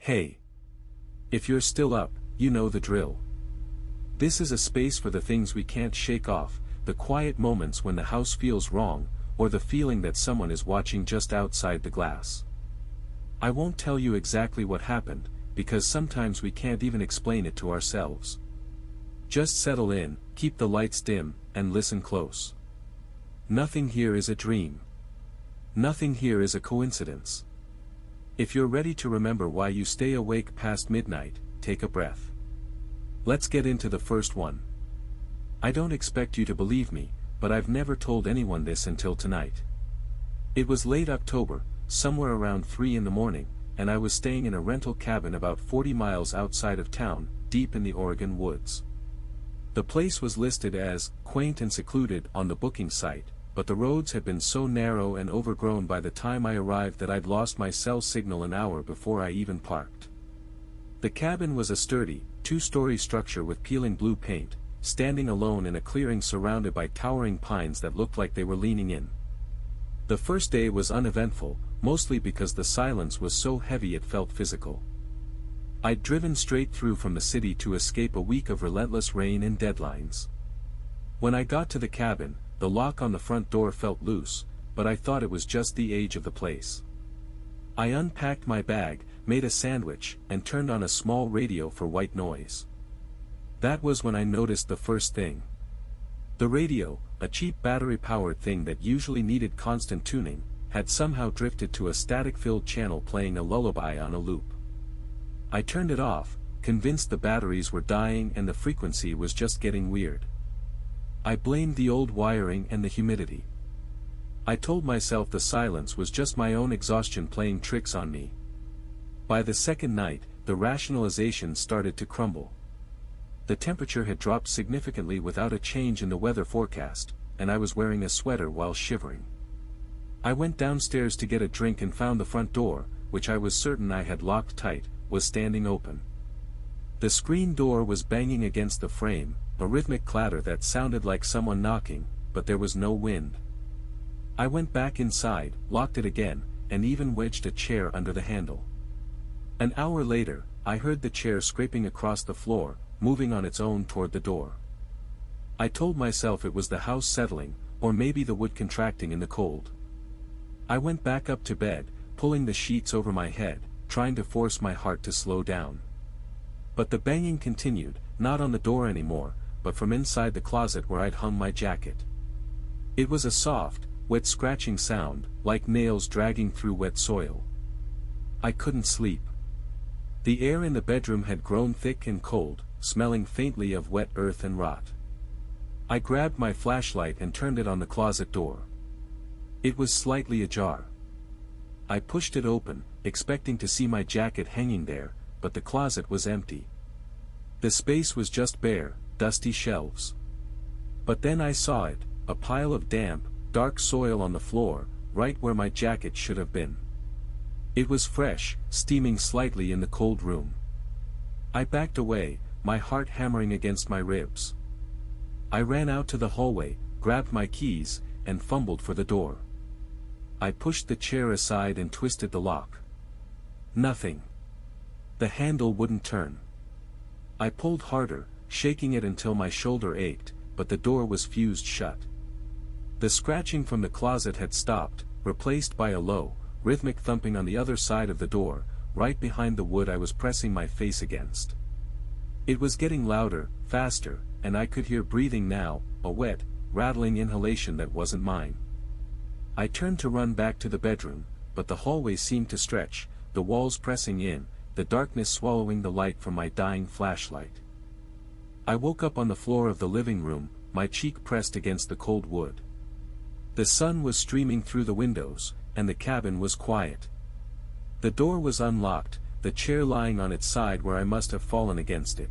Hey. If you're still up, you know the drill. This is a space for the things we can't shake off, the quiet moments when the house feels wrong, or the feeling that someone is watching just outside the glass. I won't tell you exactly what happened, because sometimes we can't even explain it to ourselves. Just settle in, keep the lights dim, and listen close. Nothing here is a dream. Nothing here is a coincidence. If you're ready to remember why you stay awake past midnight, take a breath. Let's get into the first one. I don't expect you to believe me, but I've never told anyone this until tonight. It was late October, somewhere around 3 in the morning, and I was staying in a rental cabin about 40 miles outside of town, deep in the Oregon woods. The place was listed as quaint and secluded on the booking site, but the roads had been so narrow and overgrown by the time I arrived that I'd lost my cell signal an hour before I even parked. The cabin was a sturdy, 2-story structure with peeling blue paint, standing alone in a clearing surrounded by towering pines that looked like they were leaning in. The first day was uneventful, mostly because the silence was so heavy it felt physical. I'd driven straight through from the city to escape a week of relentless rain and deadlines. When I got to the cabin, the lock on the front door felt loose, but I thought it was just the age of the place. I unpacked my bag, made a sandwich, and turned on a small radio for white noise. That was when I noticed the first thing. The radio, a cheap battery-powered thing that usually needed constant tuning, had somehow drifted to a static-filled channel playing a lullaby on a loop. I turned it off, convinced the batteries were dying and the frequency was just getting weird. I blamed the old wiring and the humidity. I told myself the silence was just my own exhaustion playing tricks on me. By the second night, the rationalization started to crumble. The temperature had dropped significantly without a change in the weather forecast, and I was wearing a sweater while shivering. I went downstairs to get a drink and found the front door, which I was certain I had locked tight, was standing open. The screen door was banging against the frame, a rhythmic clatter that sounded like someone knocking, but there was no wind. I went back inside, locked it again, and even wedged a chair under the handle. An hour later, I heard the chair scraping across the floor, moving on its own toward the door. I told myself it was the house settling, or maybe the wood contracting in the cold. I went back up to bed, pulling the sheets over my head, trying to force my heart to slow down. But the banging continued, not on the door anymore, but from inside the closet where I'd hung my jacket. It was a soft, wet scratching sound, like nails dragging through wet soil. I couldn't sleep. The air in the bedroom had grown thick and cold, smelling faintly of wet earth and rot. I grabbed my flashlight and turned it on the closet door. It was slightly ajar. I pushed it open, expecting to see my jacket hanging there, but the closet was empty. The space was just bare, dusty shelves. But then I saw it, a pile of damp, dark soil on the floor, right where my jacket should have been. It was fresh, steaming slightly in the cold room. I backed away, my heart hammering against my ribs. I ran out to the hallway, grabbed my keys, and fumbled for the door. I pushed the chair aside and twisted the lock. Nothing. The handle wouldn't turn. I pulled harder, shaking it until my shoulder ached, but the door was fused shut. The scratching from the closet had stopped, replaced by a low, rhythmic thumping on the other side of the door, right behind the wood I was pressing my face against. It was getting louder, faster, and I could hear breathing now, a wet, rattling inhalation that wasn't mine. I turned to run back to the bedroom, but the hallway seemed to stretch, the walls pressing in, the darkness swallowing the light from my dying flashlight. I woke up on the floor of the living room, my cheek pressed against the cold wood. The sun was streaming through the windows, and the cabin was quiet. The door was unlocked, the chair lying on its side where I must have fallen against it.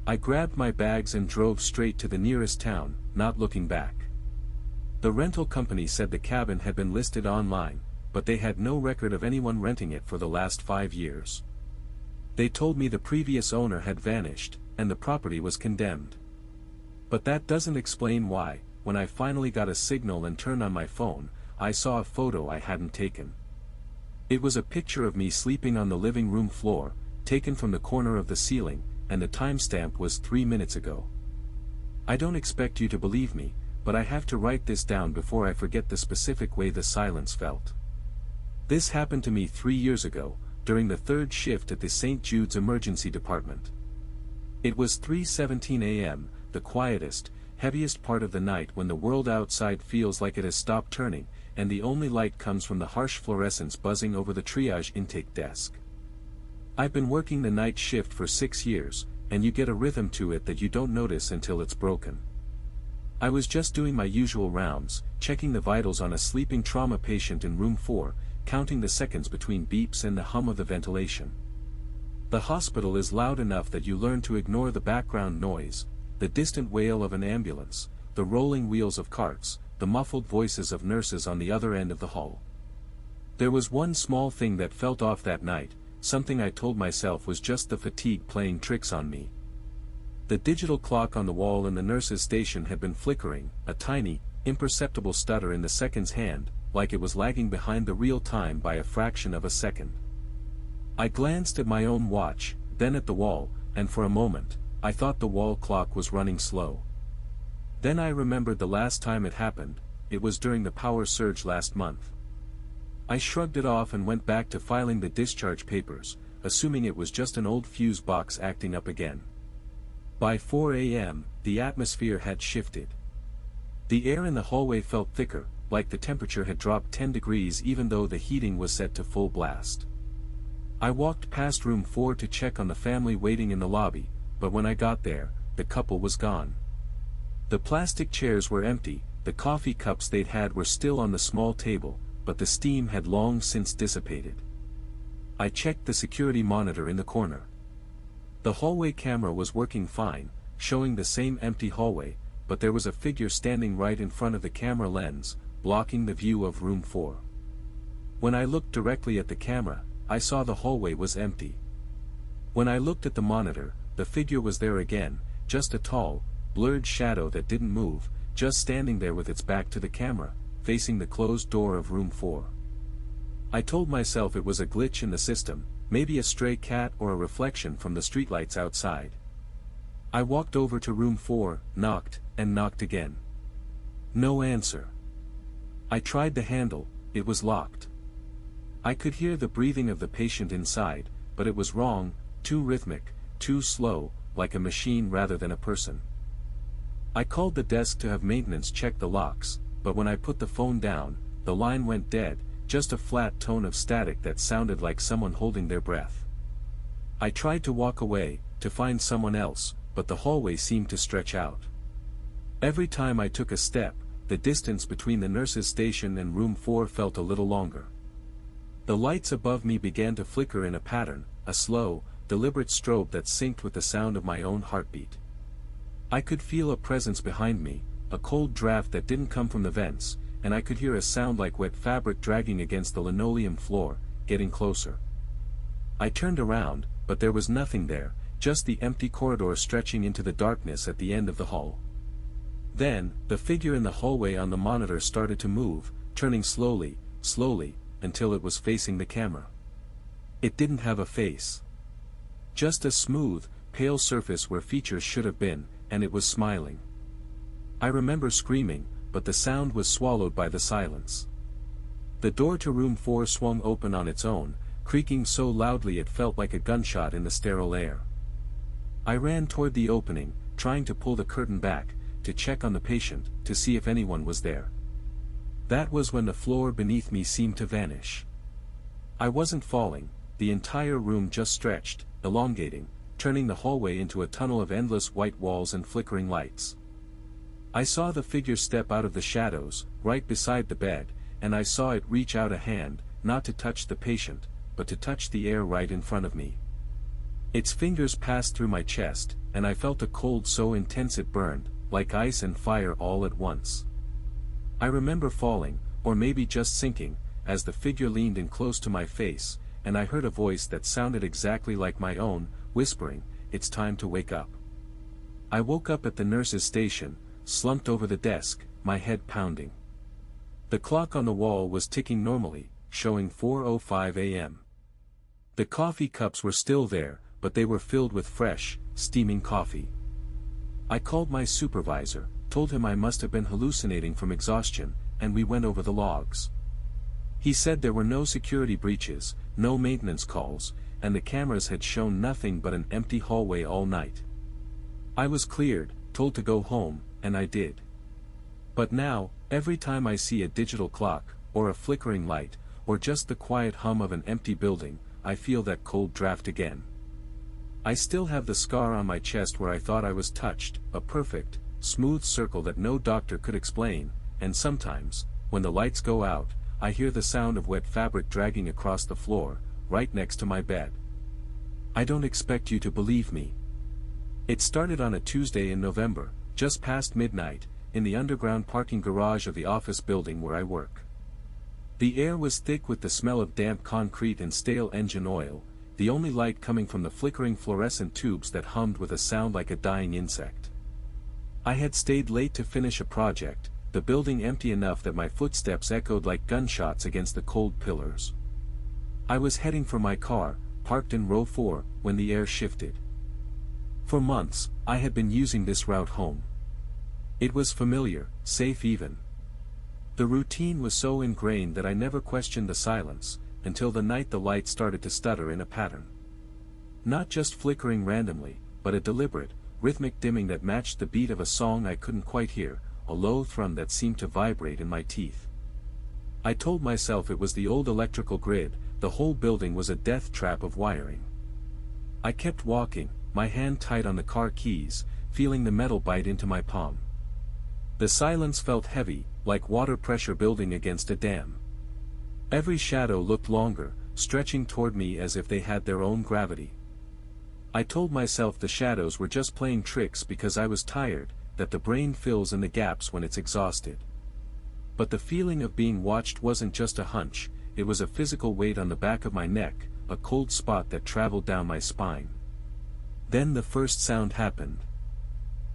I grabbed my bags and drove straight to the nearest town, not looking back. The rental company said the cabin had been listed online, but they had no record of anyone renting it for the last 5 years. They told me the previous owner had vanished, and the property was condemned. But that doesn't explain why, when I finally got a signal and turned on my phone, I saw a photo I hadn't taken. It was a picture of me sleeping on the living room floor, taken from the corner of the ceiling, and the timestamp was 3 minutes ago. I don't expect you to believe me, but I have to write this down before I forget the specific way the silence felt. This happened to me 3 years ago, during the third shift at the St. Jude's Emergency Department. It was 3:17 a.m., the quietest, heaviest part of the night when the world outside feels like it has stopped turning, and the only light comes from the harsh fluorescence buzzing over the triage intake desk. I've been working the night shift for 6 years, and you get a rhythm to it that you don't notice until it's broken. I was just doing my usual rounds, checking the vitals on a sleeping trauma patient in room 4, counting the seconds between beeps and the hum of the ventilation. The hospital is loud enough that you learn to ignore the background noise, the distant wail of an ambulance, the rolling wheels of carts, the muffled voices of nurses on the other end of the hall. There was one small thing that felt off that night, something I told myself was just the fatigue playing tricks on me. The digital clock on the wall in the nurse's station had been flickering, a tiny, imperceptible stutter in the second's hand, like it was lagging behind the real time by a fraction of a second. I glanced at my own watch, then at the wall, and for a moment, I thought the wall clock was running slow. Then I remembered the last time it happened. It was during the power surge last month. I shrugged it off and went back to filing the discharge papers, assuming it was just an old fuse box acting up again. By 4 a.m., the atmosphere had shifted. The air in the hallway felt thicker, like the temperature had dropped 10 degrees even though the heating was set to full blast. I walked past room 4 to check on the family waiting in the lobby, but when I got there, the couple was gone. The plastic chairs were empty, the coffee cups they'd had were still on the small table, but the steam had long since dissipated. I checked the security monitor in the corner. The hallway camera was working fine, showing the same empty hallway, but there was a figure standing right in front of the camera lens, blocking the view of room 4. When I looked directly at the camera, I saw the hallway was empty. When I looked at the monitor, the figure was there again, just a tall, blurred shadow that didn't move, just standing there with its back to the camera, facing the closed door of room 4. I told myself it was a glitch in the system, maybe a stray cat or a reflection from the streetlights outside. I walked over to room 4, knocked, and knocked again. No answer. I tried the handle, it was locked. I could hear the breathing of the patient inside, but it was wrong, too rhythmic, too slow, like a machine rather than a person. I called the desk to have maintenance check the locks, but when I put the phone down, the line went dead, just a flat tone of static that sounded like someone holding their breath. I tried to walk away, to find someone else, but the hallway seemed to stretch out. Every time I took a step, the distance between the nurse's station and room 4 felt a little longer. The lights above me began to flicker in a pattern, a slow, deliberate strobe that synced with the sound of my own heartbeat. I could feel a presence behind me, a cold draft that didn't come from the vents, and I could hear a sound like wet fabric dragging against the linoleum floor, getting closer. I turned around, but there was nothing there, just the empty corridor stretching into the darkness at the end of the hall. Then, the figure in the hallway on the monitor started to move, turning slowly, until it was facing the camera. It didn't have a face. Just a smooth, pale surface where features should have been, and it was smiling. I remember screaming, but the sound was swallowed by the silence. The door to room 4 swung open on its own, creaking so loudly it felt like a gunshot in the sterile air. I ran toward the opening, trying to pull the curtain back, to check on the patient, to see if anyone was there. That was when the floor beneath me seemed to vanish. I wasn't falling, the entire room just stretched, elongating, turning the hallway into a tunnel of endless white walls and flickering lights. I saw the figure step out of the shadows, right beside the bed, and I saw it reach out a hand, not to touch the patient, but to touch the air right in front of me. Its fingers passed through my chest, and I felt a cold so intense it burned, like ice and fire all at once. I remember falling, or maybe just sinking, as the figure leaned in close to my face, and I heard a voice that sounded exactly like my own, whispering, "It's time to wake up." I woke up at the nurse's station, slumped over the desk, my head pounding. The clock on the wall was ticking normally, showing 4:05 a.m. The coffee cups were still there, but they were filled with fresh, steaming coffee. I called my supervisor, told him I must have been hallucinating from exhaustion, and we went over the logs. He said there were no security breaches, no maintenance calls, and the cameras had shown nothing but an empty hallway all night. I was cleared, told to go home, and I did. But now, every time I see a digital clock, or a flickering light, or just the quiet hum of an empty building, I feel that cold draft again. I still have the scar on my chest where I thought I was touched, a perfect, smooth circle that no doctor could explain, and sometimes, when the lights go out, I hear the sound of wet fabric dragging across the floor, right next to my bed. I don't expect you to believe me. It started on a Tuesday in November, just past midnight, in the underground parking garage of the office building where I work. The air was thick with the smell of damp concrete and stale engine oil, the only light coming from the flickering fluorescent tubes that hummed with a sound like a dying insect. I had stayed late to finish a project, the building empty enough that my footsteps echoed like gunshots against the cold pillars. I was heading for my car, parked in row 4, when the air shifted. For months, I had been using this route home. It was familiar, safe even. The routine was so ingrained that I never questioned the silence, until the night the light started to stutter in a pattern. Not just flickering randomly, but a deliberate, rhythmic dimming that matched the beat of a song I couldn't quite hear, a low thrum that seemed to vibrate in my teeth. I told myself it was the old electrical grid, the whole building was a death trap of wiring. I kept walking, my hand tight on the car keys, feeling the metal bite into my palm. The silence felt heavy, like water pressure building against a dam. Every shadow looked longer, stretching toward me as if they had their own gravity. I told myself the shadows were just playing tricks because I was tired, that the brain fills in the gaps when it's exhausted. But the feeling of being watched wasn't just a hunch, it was a physical weight on the back of my neck, a cold spot that traveled down my spine. Then the first sound happened.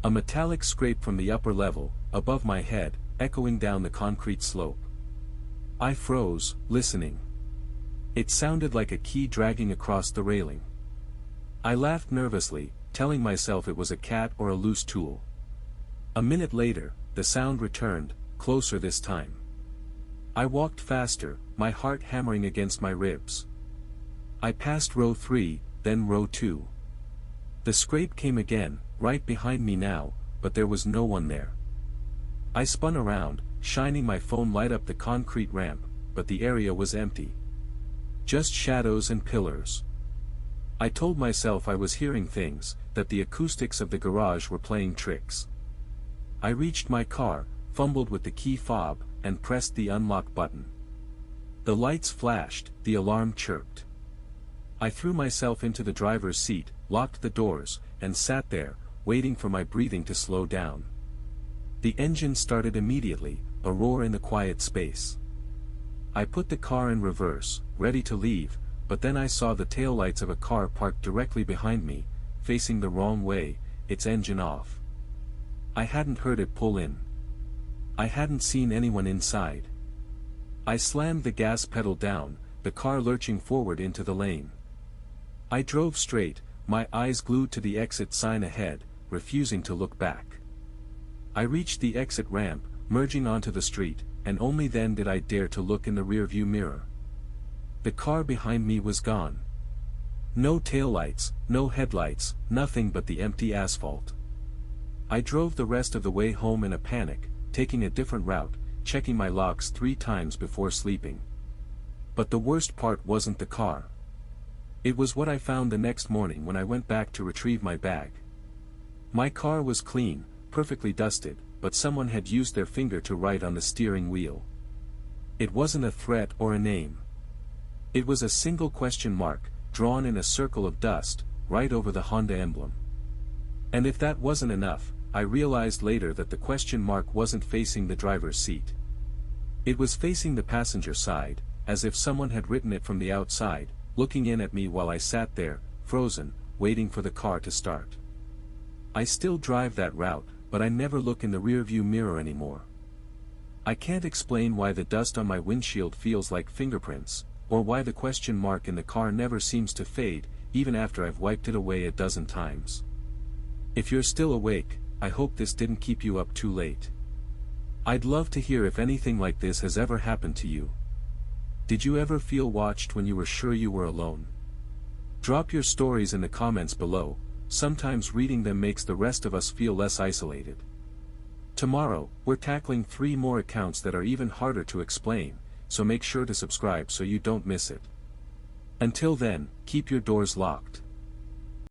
A metallic scrape from the upper level, above my head, echoing down the concrete slope. I froze, listening. It sounded like a key dragging across the railing. I laughed nervously, telling myself it was a cat or a loose tool. A minute later, the sound returned, closer this time. I walked faster, my heart hammering against my ribs. I passed row 3, then row 2. The scrape came again, right behind me now, but there was no one there. I spun around, shining my phone light up the concrete ramp, but the area was empty. Just shadows and pillars. I told myself I was hearing things, that the acoustics of the garage were playing tricks. I reached my car, fumbled with the key fob, and pressed the unlock button. The lights flashed, the alarm chirped. I threw myself into the driver's seat, locked the doors, and sat there, waiting for my breathing to slow down. The engine started immediately, a roar in the quiet space. I put the car in reverse, ready to leave, but then I saw the taillights of a car parked directly behind me, facing the wrong way, its engine off. I hadn't heard it pull in. I hadn't seen anyone inside. I slammed the gas pedal down, the car lurching forward into the lane. I drove straight, my eyes glued to the exit sign ahead, refusing to look back. I reached the exit ramp, merging onto the street, and only then did I dare to look in the rearview mirror. The car behind me was gone. No taillights, no headlights, nothing but the empty asphalt. I drove the rest of the way home in a panic, taking a different route, checking my locks 3 times before sleeping. But the worst part wasn't the car. It was what I found the next morning when I went back to retrieve my bag. My car was clean, perfectly dusted, but someone had used their finger to write on the steering wheel. It wasn't a threat or a name. It was a single question mark, drawn in a circle of dust, right over the Honda emblem. And if that wasn't enough, I realized later that the question mark wasn't facing the driver's seat. It was facing the passenger side, as if someone had written it from the outside, looking in at me while I sat there, frozen, waiting for the car to start. I still drive that route, but I never look in the rearview mirror anymore. I can't explain why the dust on my windshield feels like fingerprints, or why the question mark in the car never seems to fade, even after I've wiped it away a dozen times. If you're still awake, I hope this didn't keep you up too late. I'd love to hear if anything like this has ever happened to you. Did you ever feel watched when you were sure you were alone? Drop your stories in the comments below. Sometimes reading them makes the rest of us feel less isolated. Tomorrow, we're tackling 3 more accounts that are even harder to explain, so make sure to subscribe so you don't miss it. Until then, keep your doors locked.